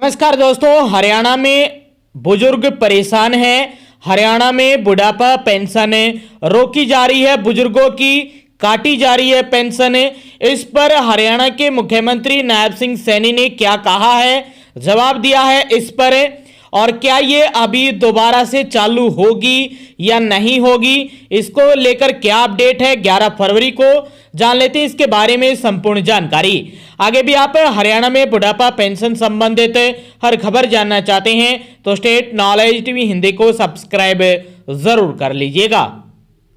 नमस्कार दोस्तों, हरियाणा में बुजुर्ग परेशान हैं। हरियाणा में बुढ़ापा पेंशन रोकी जा रही है, बुजुर्गों की काटी जा रही है पेंशन। इस पर हरियाणा के मुख्यमंत्री नायब सिंह सैनी ने क्या कहा है, जवाब दिया है इस पर। और क्या ये अभी दोबारा से चालू होगी या नहीं होगी, इसको लेकर क्या अपडेट है 11 फरवरी को जान लेते हैं इसके बारे में संपूर्ण जानकारी। आगे भी आप हरियाणा में बुढ़ापा पेंशन संबंधित हर खबर जानना चाहते हैं तो स्टेट नॉलेज टीवी हिंदी को सब्सक्राइब जरूर कर लीजिएगा।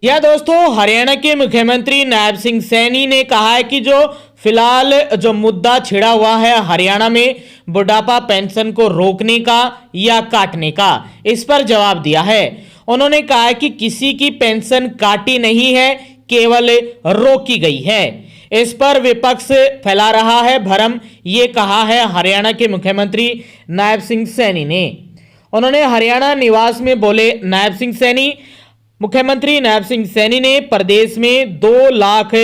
यह दोस्तों, हरियाणा के मुख्यमंत्री नायब सिंह सैनी ने कहा है कि जो फिलहाल जो मुद्दा छिड़ा हुआ है हरियाणा में बुढ़ापा पेंशन को रोकने का या काटने का, इस पर जवाब दिया है। उन्होंने कहा है कि किसी की पेंशन काटी नहीं है, केवल रोकी गई है। इस पर विपक्ष फैला रहा है भ्रम, ये कहा है हरियाणा के मुख्यमंत्री नायब सिंह सैनी ने। उन्होंने हरियाणा निवास में बोले नायब सिंह सैनी। मुख्यमंत्री नायब सिंह सैनी ने प्रदेश में 2 लाख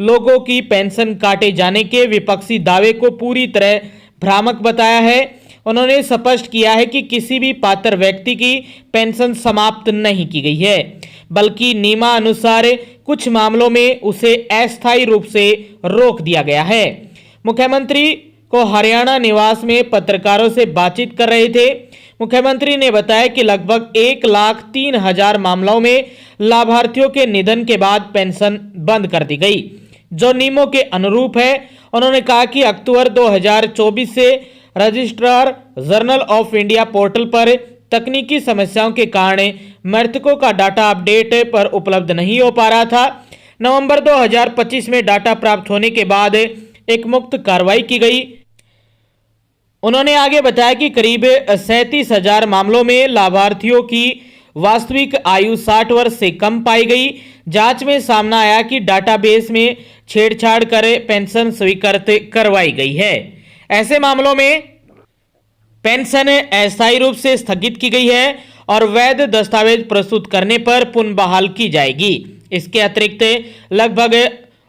लोगों की पेंशन काटे जाने के विपक्षी दावे को पूरी तरह भ्रामक बताया है। उन्होंने स्पष्ट किया है कि किसी भी पात्र व्यक्ति की पेंशन समाप्त नहीं की गई है, बल्कि नियमानुसार कुछ मामलों में उसे अस्थायी रूप से रोक दिया गया है। मुख्यमंत्री को हरियाणा निवास में पत्रकारों से बातचीत कर रहे थे। मुख्यमंत्री ने बताया कि लगभग 1,03,000 मामलों में लाभार्थियों के निधन के बाद पेंशन बंद कर दी गई, जो नियमों के अनुरूप है। उन्होंने कहा कि अक्टूबर 2024 से registrar general of India portal पर तकनीकी समस्याओं के कारण मृतकों का डाटा अपडेट पर उपलब्ध नहीं हो पा रहा था। नवंबर 2025 में डाटा प्राप्त होने के बाद एक मुक्त कार्रवाई की गई। उन्होंने आगे बताया कि करीब 37,000 मामलों में लाभार्थियों की वास्तविक आयु 60 वर्ष से कम पाई गई। जांच में सामने आया कि डाटाबेस में छेड़छाड़ कर पेंशन स्वीकृत करवाई गई है। ऐसे मामलों में पेंशन अस्थायी रूप से स्थगित की गई है और वैध दस्तावेज प्रस्तुत करने पर पुनः बहाल की जाएगी। इसके अतिरिक्त लगभग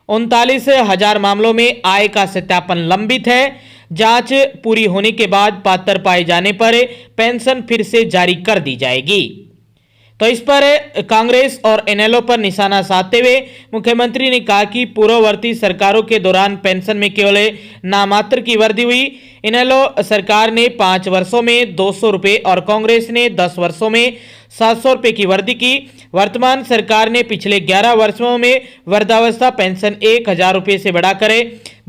39,000 मामलों में आय का सत्यापन लंबित है। जांच पूरी होने के बाद पात्र पाए जाने पर पेंशन फिर से जारी कर दी जाएगी। तो इस पर कांग्रेस और इनेलो पर निशाना साधते हुए मुख्यमंत्री ने कहा कि पूर्ववर्ती सरकारों के दौरान पेंशन में केवल नामात्र की वृद्धि हुई। इनेलो सरकार ने 5 वर्षों में 200 रुपये और कांग्रेस ने 10 वर्षों में 700 रुपये की वृद्धि की। वर्तमान सरकार ने पिछले 11 वर्षों में वृद्धावस्था पेंशन 1,000 रुपये से बढ़ाकर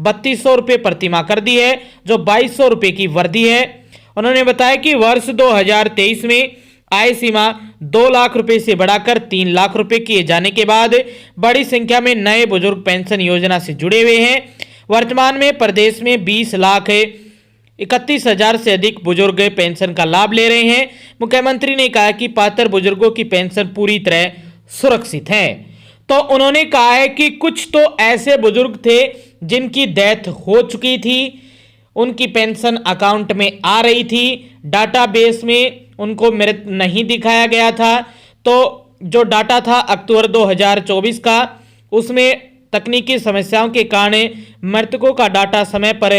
3,200 रुपये प्रतिमाह कर दी है, जो 2,200 रुपये की वृद्धि है। उन्होंने बताया कि वर्ष 2023 में आय सीमा 2 लाख रुपए से बढ़ाकर 3 लाख रुपए किए जाने के बाद बड़ी संख्या में नए बुजुर्ग पेंशन योजना से जुड़े हुए हैं। वर्तमान में प्रदेश में 20,31,000 से अधिक बुजुर्ग पेंशन का लाभ ले रहे हैं। मुख्यमंत्री ने कहा कि पात्र बुजुर्गों की पेंशन पूरी तरह सुरक्षित है। तो उन्होंने कहा है कि कुछ तो ऐसे बुजुर्ग थे जिनकी डेथ हो चुकी थी, उनकी पेंशन अकाउंट में आ रही थी, डाटाबेस में उनको मृत नहीं दिखाया गया था। तो जो डाटा था अक्टूबर 2024 का, उसमें तकनीकी समस्याओं के कारण मृतकों का डाटा समय पर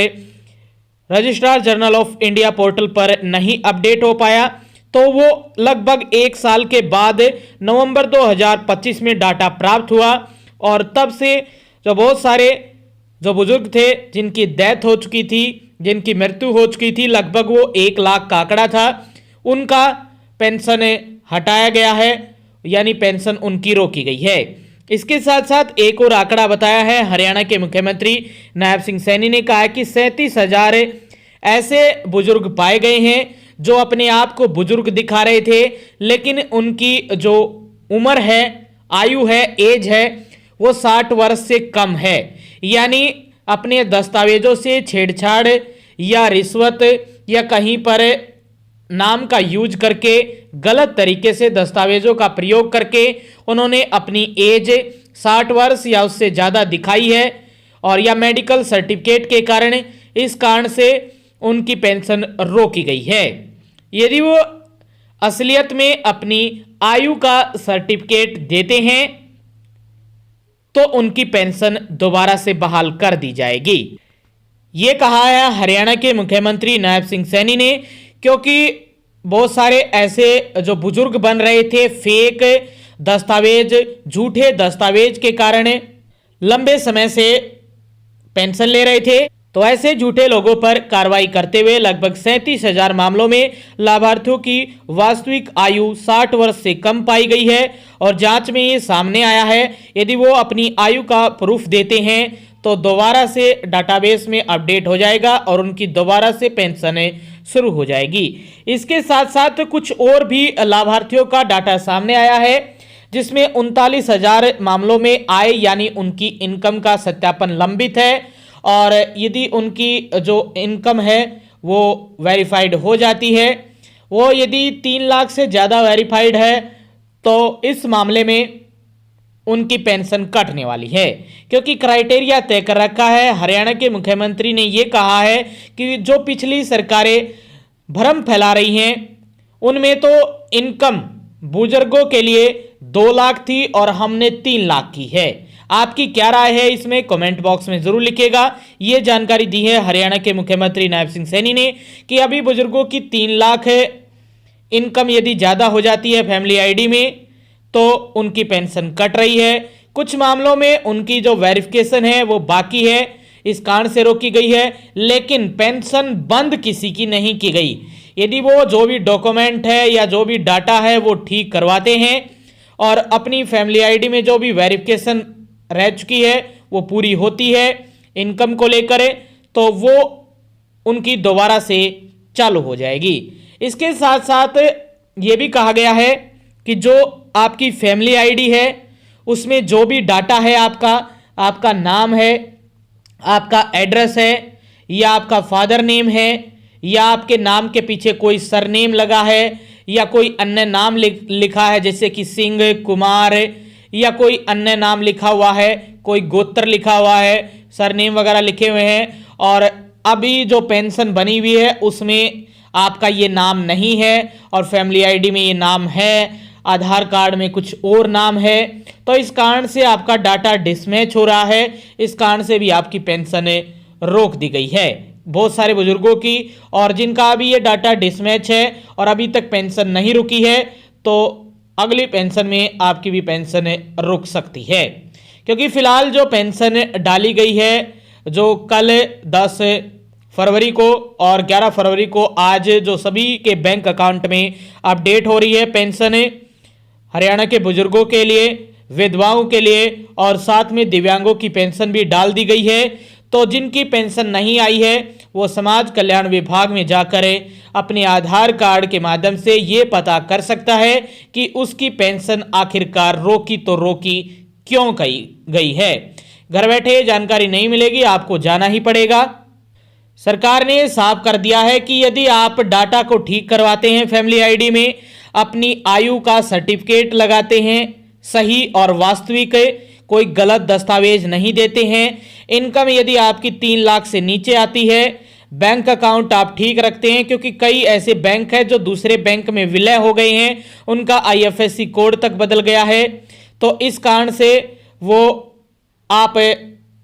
registrar general of India portal पर नहीं अपडेट हो पाया। तो वो लगभग 1 साल के बाद नवंबर 2025 में डाटा प्राप्त हुआ और तब से जो बहुत सारे जो बुजुर्ग थे जिनकी डेथ हो चुकी थी, जिनकी मृत्यु हो चुकी थी, लगभग वो 1 लाख का आंकड़ा था, उनका पेंशन हटाया गया है, यानी पेंशन उनकी रोकी गई है। इसके साथ साथ एक और आंकड़ा बताया है हरियाणा के मुख्यमंत्री नायब सिंह सैनी ने कहा कि 37,000 ऐसे बुजुर्ग पाए गए हैं जो अपने आप को बुजुर्ग दिखा रहे थे, लेकिन उनकी जो उम्र है, आयु है, एज है, वो 60 वर्ष से कम है। यानी अपने दस्तावेजों से छेड़छाड़ या रिश्वत या कहीं पर नाम का यूज करके गलत तरीके से दस्तावेजों का प्रयोग करके उन्होंने अपनी एज 60 वर्ष या उससे ज़्यादा दिखाई है, और या मेडिकल सर्टिफिकेट के कारण इस कारण से उनकी पेंशन रोकी गई है। यदि वो असलियत में अपनी आयु का सर्टिफिकेट देते हैं तो उनकी पेंशन दोबारा से बहाल कर दी जाएगी। ये कहा है हरियाणा के मुख्यमंत्री नायब सिंह सैनी ने, क्योंकि बहुत सारे ऐसे जो बुजुर्ग बन रहे थे फेक दस्तावेज, झूठे दस्तावेज के कारण लंबे समय से पेंशन ले रहे थे। तो ऐसे झूठे लोगों पर कार्रवाई करते हुए लगभग 37,000 मामलों में लाभार्थियों की वास्तविक आयु 60 वर्ष से कम पाई गई है और जांच में ये सामने आया है। यदि वो अपनी आयु का प्रूफ देते हैं तो दोबारा से डाटाबेस में अपडेट हो जाएगा और उनकी दोबारा से पेंशन शुरू हो जाएगी। इसके साथ साथ कुछ और भी लाभार्थियों का डाटा सामने आया है, जिसमें 39,000 मामलों में आय यानी उनकी इनकम का सत्यापन लंबित है और यदि उनकी जो इनकम है वो वेरीफाइड हो जाती है, वो यदि 3 लाख से ज़्यादा वेरीफाइड है तो इस मामले में उनकी पेंशन कटने वाली है, क्योंकि क्राइटेरिया तय कर रखा है। हरियाणा के मुख्यमंत्री ने ये कहा है कि जो पिछली सरकारें भ्रम फैला रही हैं उनमें तो इनकम बुजुर्गों के लिए 2 लाख थी और हमने 3 लाख की है। आपकी क्या राय है इसमें कमेंट बॉक्स में जरूर लिखिएगा। ये जानकारी दी है हरियाणा के मुख्यमंत्री नायब सिंह सैनी ने कि अभी बुजुर्गों की 3 लाख इनकम यदि ज़्यादा हो जाती है फैमिली आईडी में तो उनकी पेंशन कट रही है। कुछ मामलों में उनकी जो वेरिफिकेशन है वो बाकी है, इस कारण से रोकी गई है, लेकिन पेंशन बंद किसी की नहीं की गई। यदि वो जो भी डॉक्यूमेंट है या जो भी डाटा है वो ठीक करवाते हैं और अपनी फैमिली आईडी में जो भी वेरिफिकेशन रह चुकी है वो पूरी होती है इनकम को लेकर, तो वो उनकी दोबारा से चालू हो जाएगी। इसके साथ साथ ये भी कहा गया है कि जो आपकी फैमिली आईडी है उसमें जो भी डाटा है आपका नाम है, आपका एड्रेस है या आपका फादर नेम है या आपके नाम के पीछे कोई सरनेम लगा है या कोई अन्य नाम लिखा है जैसे कि सिंह, कुमार या कोई अन्य नाम लिखा हुआ है, कोई गोत्र लिखा हुआ है, सरनेम वगैरह लिखे हुए हैं और अभी जो पेंशन बनी हुई है उसमें आपका ये नाम नहीं है और फैमिली आईडी में ये नाम है, आधार कार्ड में कुछ और नाम है, तो इस कारण से आपका डाटा डिसमैच हो रहा है। इस कारण से भी आपकी पेंशन रोक दी गई है बहुत सारे बुजुर्गों की, और जिनका अभी ये डाटा डिसमैच है और अभी तक पेंशन नहीं रुकी है तो अगली पेंशन में आपकी भी पेंशन रुक सकती है, क्योंकि फिलहाल जो पेंशन डाली गई है जो कल 10 फरवरी को और 11 फरवरी को आज जो सभी के बैंक अकाउंट में अपडेट हो रही है पेंशन हरियाणा के बुजुर्गों के लिए, विधवाओं के लिए और साथ में दिव्यांगों की पेंशन भी डाल दी गई है। तो जिनकी पेंशन नहीं आई है वो समाज कल्याण विभाग में जाकर अपने आधार कार्ड के माध्यम से ये पता कर सकता है कि उसकी पेंशन आखिरकार रोकी तो रोकी क्यों गई है। घर बैठे जानकारी नहीं मिलेगी, आपको जाना ही पड़ेगा। सरकार ने साफ कर दिया है कि यदि आप डाटा को ठीक करवाते हैं फैमिली आईडी में, अपनी आयु का सर्टिफिकेट लगाते हैं सही और वास्तविक, कोई गलत दस्तावेज नहीं देते हैं, इनकम यदि आपकी 3 लाख से नीचे आती है, बैंक अकाउंट आप ठीक रखते हैं, क्योंकि कई ऐसे बैंक हैं जो दूसरे बैंक में विलय हो गए हैं, उनका IFSC कोड तक बदल गया है, तो इस कारण से वो आप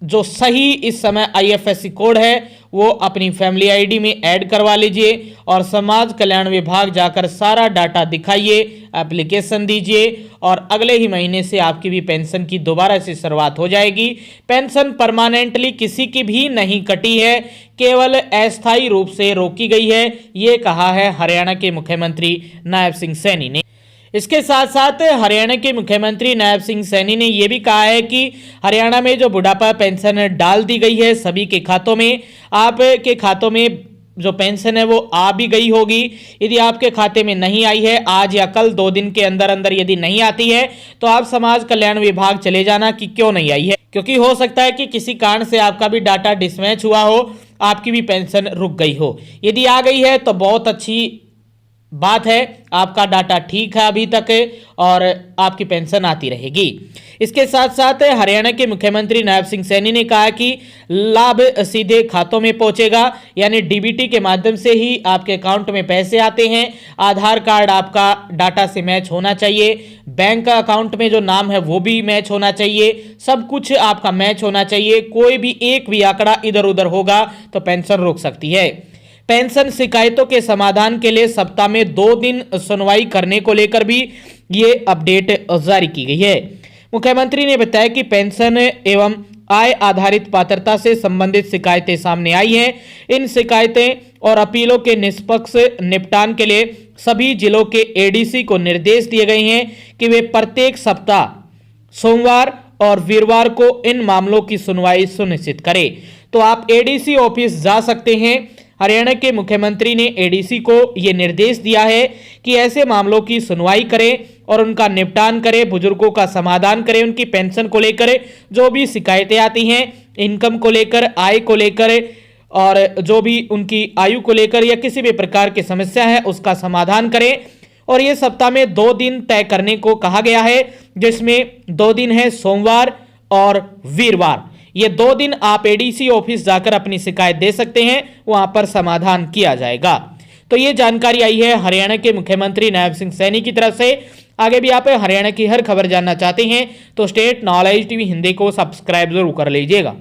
जो सही इस समय IFSC कोड है वो अपनी फैमिली आईडी में ऐड करवा लीजिए और समाज कल्याण विभाग जाकर सारा डाटा दिखाइए, एप्लीकेशन दीजिए और अगले ही महीने से आपकी भी पेंशन की दोबारा से शुरुआत हो जाएगी। पेंशन परमानेंटली किसी की भी नहीं कटी है, केवल अस्थायी रूप से रोकी गई है, ये कहा है हरियाणा के मुख्यमंत्री नायब सिंह सैनी ने। इसके साथ साथ हरियाणा के मुख्यमंत्री नायब सिंह सैनी ने यह भी कहा है कि हरियाणा में जो बुढ़ापा पेंशन डाल दी गई है सभी के खातों में, आपके खातों में जो पेंशन है वो आ भी गई होगी। यदि आपके खाते में नहीं आई है आज या कल 2 दिन के अंदर अंदर यदि नहीं आती है तो आप समाज कल्याण विभाग चले जाना कि क्यों नहीं आई है, क्योंकि हो सकता है कि किसी कारण से आपका भी डाटा डिसमैच हुआ हो, आपकी भी पेंशन रुक गई हो। यदि आ गई है तो बहुत अच्छी बात है, आपका डाटा ठीक है अभी तक और आपकी पेंशन आती रहेगी। इसके साथ साथ हरियाणा के मुख्यमंत्री नायब सिंह सैनी ने कहा कि लाभ सीधे खातों में पहुंचेगा, यानी डीबीटी के माध्यम से ही आपके अकाउंट में पैसे आते हैं। आधार कार्ड आपका डाटा से मैच होना चाहिए, बैंक का अकाउंट में जो नाम है वो भी मैच होना चाहिए, सब कुछ आपका मैच होना चाहिए। कोई भी एक भी आंकड़ा इधर उधर होगा तो पेंशन रोक सकती है। पेंशन शिकायतों के समाधान के लिए सप्ताह में 2 दिन सुनवाई करने को लेकर भी ये अपडेट जारी की गई है। मुख्यमंत्री ने बताया कि पेंशन एवं आय आधारित पात्रता से संबंधित शिकायतें सामने आई हैं। इन शिकायतें और अपीलों के निष्पक्ष निपटान के लिए सभी जिलों के एडीसी को निर्देश दिए गए हैं कि वे प्रत्येक सप्ताह सोमवार और वीरवार को इन मामलों की सुनवाई सुनिश्चित करें। तो आप एडीसी ऑफिस जा सकते हैं। हरियाणा के मुख्यमंत्री ने एडीसी को यह निर्देश दिया है कि ऐसे मामलों की सुनवाई करें और उनका निपटान करें, बुजुर्गों का समाधान करें, उनकी पेंशन को लेकर जो भी शिकायतें आती हैं, इनकम को लेकर, आय को लेकर और जो भी उनकी आयु को लेकर या किसी भी प्रकार की समस्या है उसका समाधान करें। और ये सप्ताह में 2 दिन तय करने को कहा गया है, जिसमें 2 दिन है सोमवार और वीरवार। ये 2 दिन आप एडीसी ऑफिस जाकर अपनी शिकायत दे सकते हैं, वहां पर समाधान किया जाएगा। तो ये जानकारी आई है हरियाणा के मुख्यमंत्री नायब सिंह सैनी की तरफ से। आगे भी आप हरियाणा की हर खबर जानना चाहते हैं तो स्टेट नॉलेज टीवी हिंदी को सब्सक्राइब जरूर कर लीजिएगा।